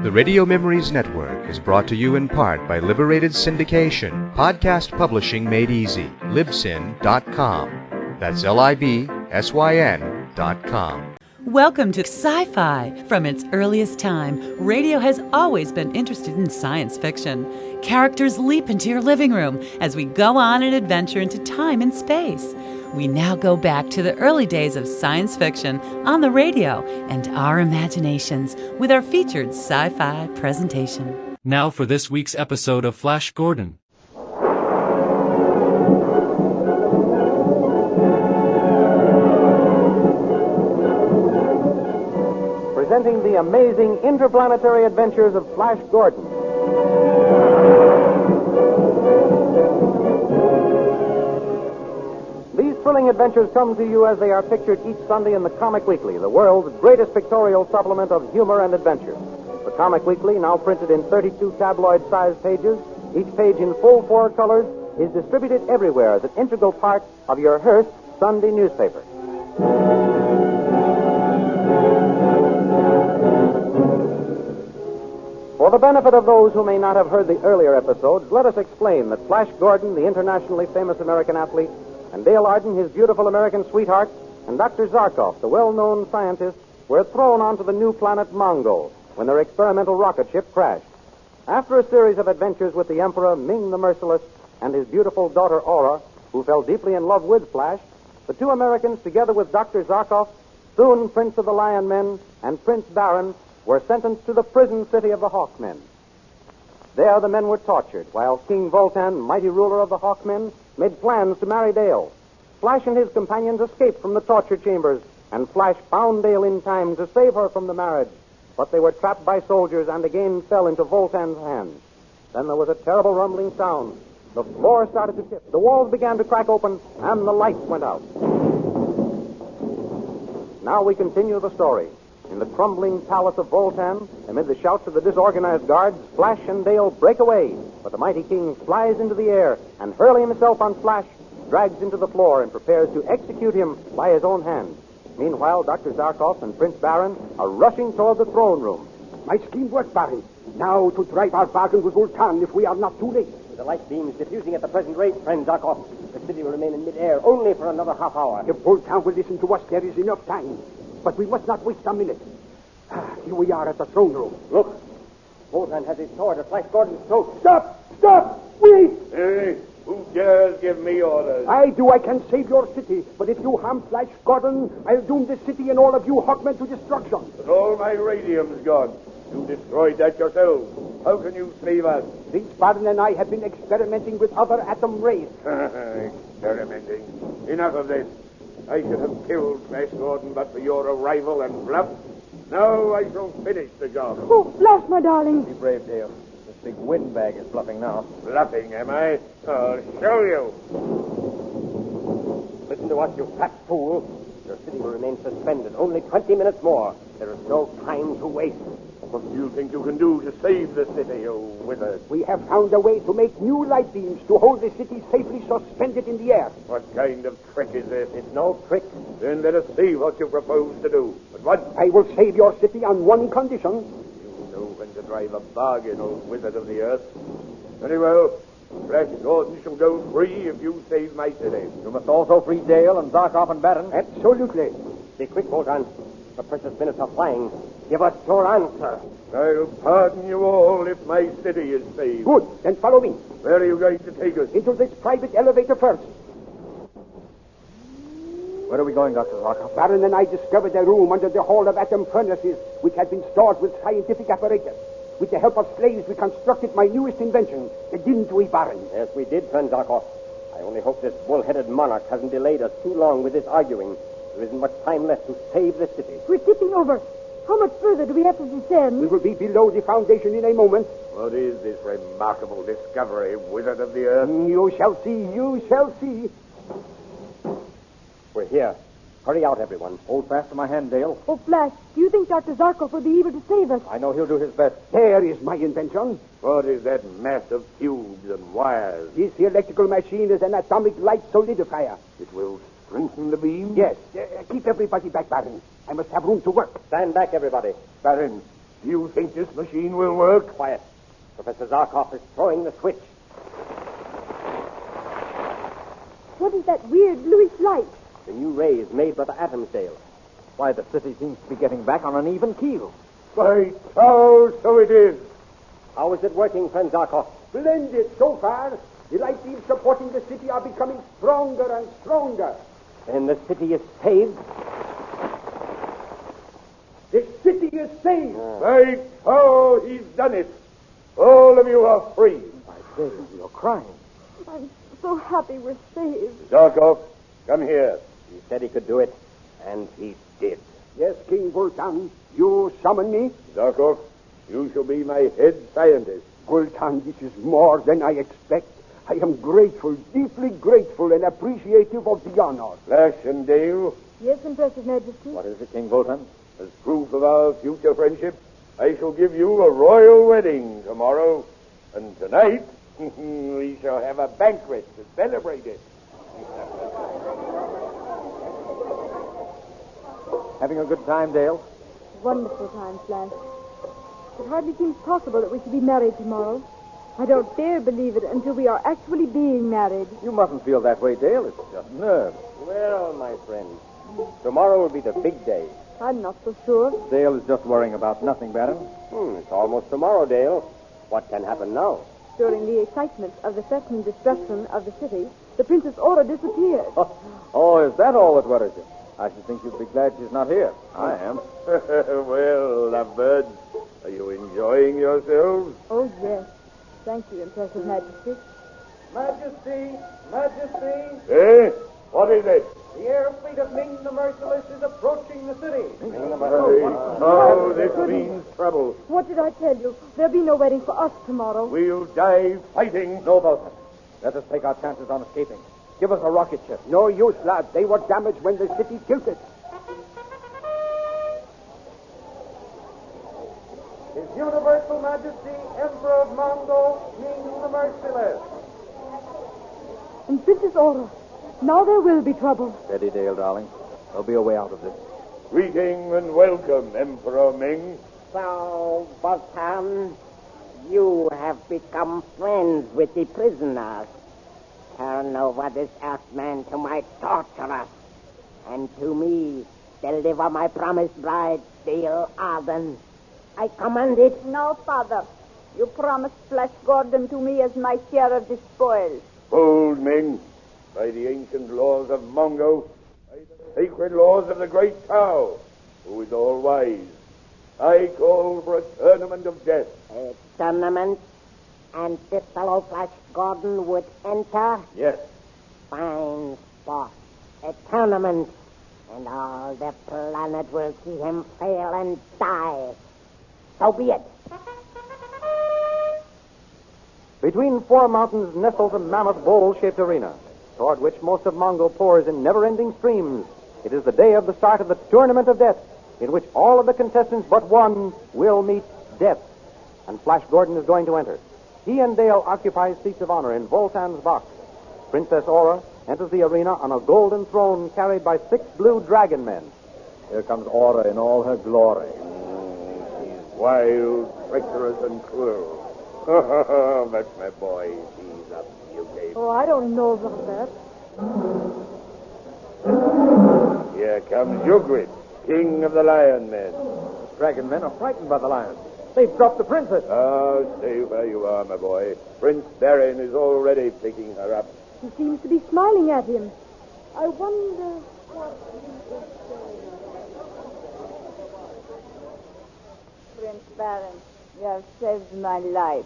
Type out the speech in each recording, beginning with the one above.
The Radio Memories Network is brought to you in part by Liberated Syndication, podcast publishing made easy, libsyn.com. That's libsyn.com. Welcome to Sci-Fi. From its earliest time, radio has always been interested in science fiction. Characters leap into your living room as we go on an adventure into time and space. We now go back to the early days of science fiction on the radio and our imaginations with our featured sci-fi presentation. Now for this week's episode of Flash Gordon. Presenting the amazing interplanetary adventures of Flash Gordon. These thrilling adventures come to you as they are pictured each Sunday in the Comic Weekly, the world's greatest pictorial supplement of humor and adventure. The Comic Weekly, now printed in 32 tabloid-sized pages, each page in full 4 colors, is distributed everywhere as an integral part of your Hearst Sunday newspaper. For the benefit of those who may not have heard the earlier episodes, let us explain that Flash Gordon, the internationally famous American athlete, and Dale Arden, his beautiful American sweetheart, and Dr. Zarkov, the well-known scientist, were thrown onto the new planet Mongo when their experimental rocket ship crashed. After a series of adventures with the Emperor Ming the Merciless and his beautiful daughter Aura, who fell deeply in love with Flash, the two Americans, together with Dr. Zarkov, soon Prince of the Lion Men, and Prince Baron, were sentenced to the prison city of the Hawkmen. There the men were tortured, while King Voltan, mighty ruler of the Hawkmen, made plans to marry Dale. Flash and his companions escaped from the torture chambers, and Flash found Dale in time to save her from the marriage. But they were trapped by soldiers and again fell into Voltan's hands. Then there was a terrible rumbling sound. The floor started to tip, the walls began to crack open, and the lights went out. Now we continue the story. In the crumbling palace of Voltan, amid the shouts of the disorganized guards, Flash and Dale break away, but the mighty king flies into the air and, hurling himself on Flash, drags him to the floor and prepares to execute him by his own hand. Meanwhile, Dr. Zarkov and Prince Baron are rushing toward the throne room. My scheme worked, Baron. Now to drive our bargain with Voltan if we are not too late. With the light beams diffusing at the present rate, friend Zarkov, the city will remain in midair only for another half hour. If Voltan will listen to us, there is enough time. But we must not waste a minute. Here we are at the throne room. Look. Voltan has his sword at Flash Gordon's throat. Stop! Stop! Wait! Hey, who dares give me orders? I can save your city. But if you harm Flash Gordon, I'll doom this city and all of you Hawkmen to destruction. But all my radium's gone. You destroyed that yourself. How can you save us? Prince Baron and I have been experimenting with other atom rays. Experimenting. Enough of this. I should have killed Flash Gordon but for your arrival and bluff. Now I shall finish the job. Oh, Flash, my darling. Be brave, Dale. This big windbag is bluffing now. Bluffing, am I? I'll show you. Listen to us, you fat fool. Your city will remain suspended only 20 minutes more. There is no time to waste. What do you think you can do to save the city, you wizard? We have found a way to make new light beams to hold the city safely suspended in the air. What kind of trick is this? It's no trick. Then let us see what you propose to do. But what? I will save your city on one condition. You know when to drive a bargain, old wizard of the earth. Very well. Flash Gordon shall go free if you save my city. You must also free Dale and Zarkov and Baron. Absolutely. Be quick, Voltan. The precious minutes are flying. Give us your answer. I'll pardon you all if my city is saved. Good. Then follow me. Where are you going to take us? Into this private elevator first. Where are we going, Dr. Zarkov? Baron and I discovered a room under the Hall of Atom Furnaces which had been stored with scientific apparatus. With the help of slaves, we constructed my newest invention, didn't we, Baron? Yes, we did, friend Zarkov. I only hope this bull-headed monarch hasn't delayed us too long with this arguing. There isn't much time left to save the city. We're tipping over. How much further do we have to descend? We will be below the foundation in a moment. What is this remarkable discovery, wizard of the earth? You shall see. You shall see. We're here. Hurry out, everyone. Hold fast to my hand, Dale. Oh, Flash, do you think Dr. Zarkov will be able to save us? I know he'll do his best. There is my invention. What is that mass of tubes and wires? This electrical machine is an atomic light solidifier. It will strengthen the beam? Yes. Keep everybody back, Baron. I must have room to work. Stand back, everybody. Baron, Do you think this machine will work? Quiet. Professor Zarkov is throwing the switch. What is that weird bluish light? The new rays made by the Atomsdale. Why, the city seems to be getting back on an even keel. By so it is. How is it working, friend Zarkov? Splendid so far. The light beams supporting the city are becoming stronger and stronger. And the city is saved? The city is saved. By he's done it. All of you are free. Dale, you're crying. I'm so happy we're saved. Zarkov, come here. He said he could do it, and he did. Yes, King Gultan, you summon me? Zarkov, you shall be my head scientist. Gultan, this is more than I expect. I am grateful, deeply grateful, and appreciative of the honor. Flash and Dale, Yes, Impressive Majesty. What is it, King Voltan? as proof of our future friendship, I shall give you a royal wedding tomorrow. And tonight, we shall have a banquet to celebrate it. Having a good time, Dale? Wonderful time, Flash. It hardly seems possible that we should be married tomorrow. I don't dare believe it until we are actually being married. You mustn't feel that way, Dale. It's just nerves. Well, my friend, tomorrow will be the big day. I'm not so sure. Dale is just worrying about nothing, Baron. It's almost tomorrow, Dale. What can happen now? During the excitement of the threatened destruction of the city, the Princess Aura disappeared. Oh, is that all that worries you? I should think you'd be glad she's not here. I am. Well, lovebirds, are you enjoying yourselves? Oh, yes. Thank you, Impressive Majesty. Majesty! Majesty! Eh? What is it? The air fleet of Ming the Merciless is approaching the city. Oh, this means trouble. What did I tell you? There'll be no wedding for us tomorrow. We'll die fighting. No, Voltan. Let us take our chances on escaping. Give us a rocket ship. No use, lad. They were damaged when the city tilted. His Universal Majesty, Emperor of Mongol, Ming the Merciless. And Princess Aura, now there will be trouble. Steady, Dale, darling. There'll be a way out of this. Greeting and welcome, Emperor Ming. So, Voltan, you have become friends with the prisoners. Turn over this Earthman to my torturers, and to me deliver my promised bride, Dale Arden. I command it. No, Father. You promised Flash Gordon to me as my share of the spoils. Old Ming, by the ancient laws of Mongo, by the sacred laws of the great Tao, who is all wise, I call for a tournament of death. A tournament? And this fellow Flash Gordon would enter? Yes. Fine sport. A tournament. And all the planet will see him fail and die. So be it. Between four mountains nestles a mammoth bowl-shaped arena, toward which most of Mongo pours in never-ending streams. It is the day of the start of the Tournament of Death, in which all of the contestants but one will meet death. And Flash Gordon is going to enter. He and Dale occupy seats of honor in Voltan's box. Princess Aura enters the arena on a golden throne carried by 6 blue dragon men. Here comes Aura in all her glory. He's wild, treacherous, and cruel. That's my boy. He's a beauty. Oh, I don't know about that. Here comes Ugrid, king of the lion men. The dragon men are frightened by the lions. They've dropped the princess. Stay where you are, my boy. Prince Baron is already picking her up. He seems to be smiling at him. I wonder what he is saying. Prince Baron, you have saved my life.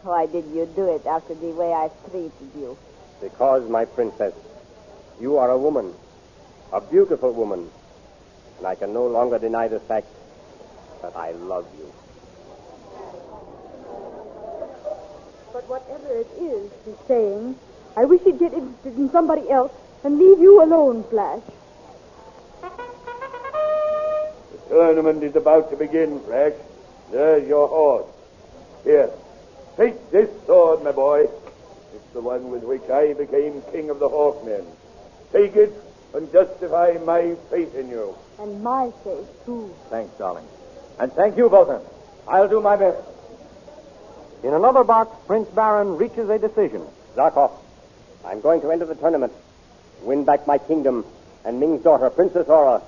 Why did you do it after the way I treated you? Because, my princess, you are a woman, a beautiful woman, and I can no longer deny the fact that I love you. But whatever it is he's saying, I wish he'd get interested in somebody else and leave you alone, Flash. The tournament is about to begin, Flash. There's your horse. Here, take this sword, my boy. It's the one with which I became king of the horsemen. Take it and justify my faith in you. And my faith, too. Thanks, darling. And thank you, Bolton. I'll do my best. In another box, Prince Baron reaches a decision. Zarkov, I'm going to enter the tournament, win back my kingdom, and Ming's daughter, Princess Aura,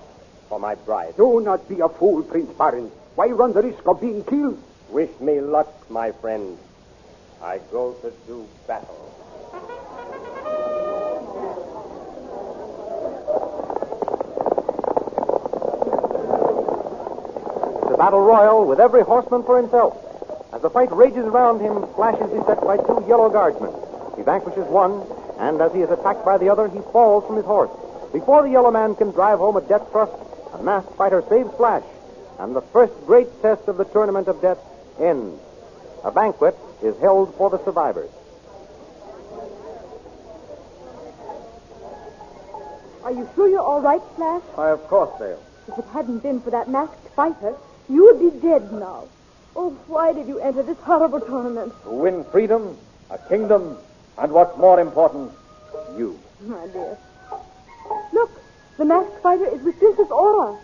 for my bride. Do not be a fool, Prince Baron. Why run the risk of being killed? Wish me luck, my friend. I go to do battle. It's a battle royal with every horseman for himself. As the fight rages around him, Flash is beset by two yellow guardsmen. He vanquishes one, and as he is attacked by the other, he falls from his horse. Before the yellow man can drive home a death thrust, a masked fighter saves Flash, and the first great test of the Tournament of Death ends. A banquet is held for the survivors. Are you sure you're all right, Flash? Why, of course, Dale. If it hadn't been for that masked fighter, you would be dead now. Oh, why did you enter this horrible tournament? To win freedom, a kingdom, and what's more important, you. My dear. Look, the masked fighter is with Princess Aura.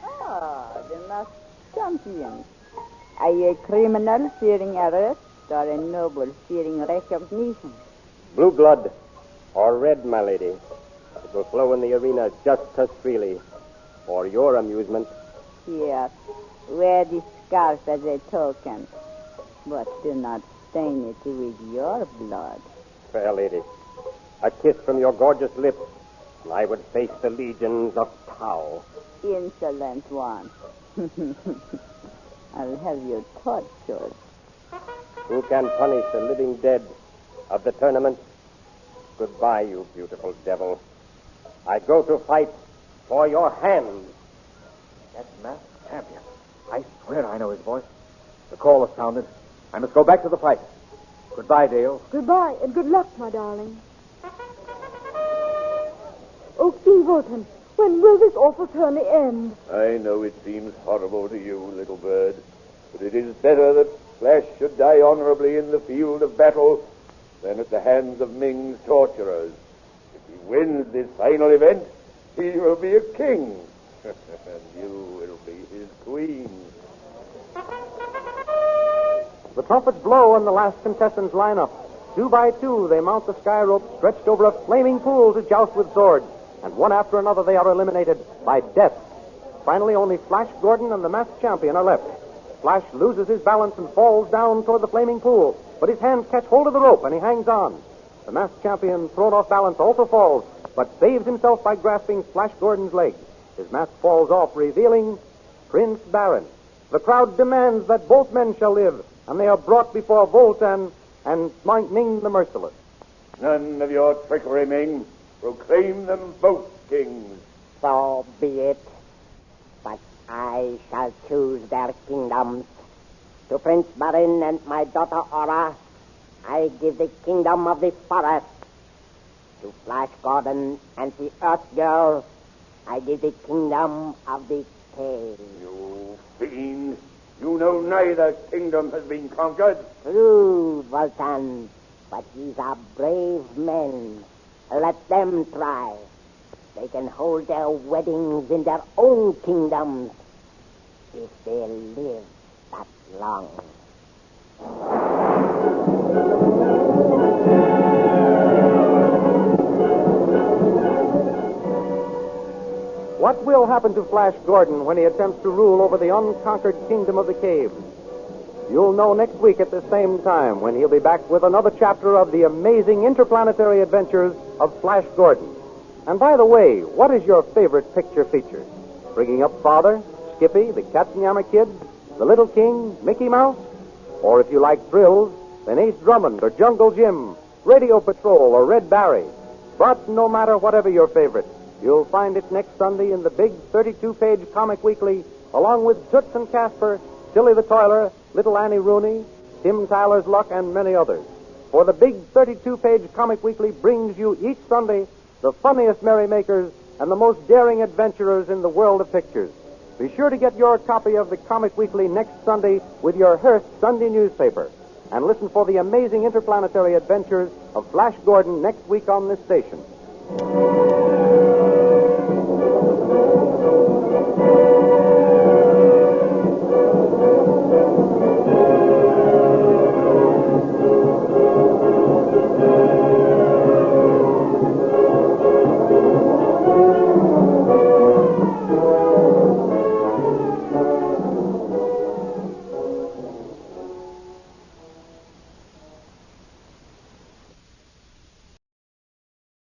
Ah, the masked champion. Are you a criminal fearing arrest or a noble fearing recognition? Blue blood or red, my lady. It will flow in the arena just as freely. For your amusement. Yes. Wear the scarf as a token. But do not stain it with your blood. Fair lady, a kiss from your gorgeous lips, and I would face the legions of Tau. Insolent one. I'll have you tortured. Who can punish the living dead of the tournament? Goodbye, you beautiful devil. I go to fight for your hand. That masked champion. I swear I know his voice. The call is sounded. I must go back to the fight. Goodbye, Dale. Goodbye, and good luck, my darling. Oh, King Wotan, when will this awful tourney end? I know it seems horrible to you, little bird, but it is better that Flash should die honorably in the field of battle than at the hands of Ming's torturers. If he wins this final event, he will be a king, and you will be his queen. The trumpets blow and the last contestants line up. 2 by 2, they mount the sky rope stretched over a flaming pool to joust with swords. And one after another, they are eliminated by death. Finally, only Flash Gordon and the masked champion are left. Flash loses his balance and falls down toward the flaming pool, but his hands catch hold of the rope and he hangs on. The masked champion, thrown off balance, also falls, but saves himself by grasping Flash Gordon's leg. His mask falls off, revealing Prince Baron. The crowd demands that both men shall live, and they are brought before Wotan and Ming the Merciless. None of your trickery, Ming. Proclaim them both kings. So be it. But I shall choose their kingdoms. To Prince Barin and my daughter Aura, I give the kingdom of the forest. To Flash Gordon and the Earth Girl, I give the kingdom of the cave. You fiend. You know neither kingdom has been conquered. True, Voltan. But these are brave men. Let them try. They can hold their weddings in their own kingdoms if they live that long. What will happen to Flash Gordon when he attempts to rule over the unconquered kingdom of the caves? You'll know next week at the same time when he'll be back with another chapter of the amazing interplanetary adventures of Flash Gordon. And by the way, what is your favorite picture feature? Bringing Up Father, Skippy, the Katzenjammer Kid, The Little King, Mickey Mouse? Or if you like thrills, then Ace Drummond or Jungle Jim, Radio Patrol or Red Barry. But no matter whatever your favorite, you'll find it next Sunday in the big 32-page comic weekly, along with Toots and Casper, Silly the Toiler, Little Annie Rooney, Tim Tyler's Luck, and many others. For the big 32-page comic weekly brings you each Sunday the funniest merrymakers and the most daring adventurers in the world of pictures. Be sure to get your copy of the comic weekly next Sunday with your Hearst Sunday newspaper. And listen for the amazing interplanetary adventures of Flash Gordon next week on this station.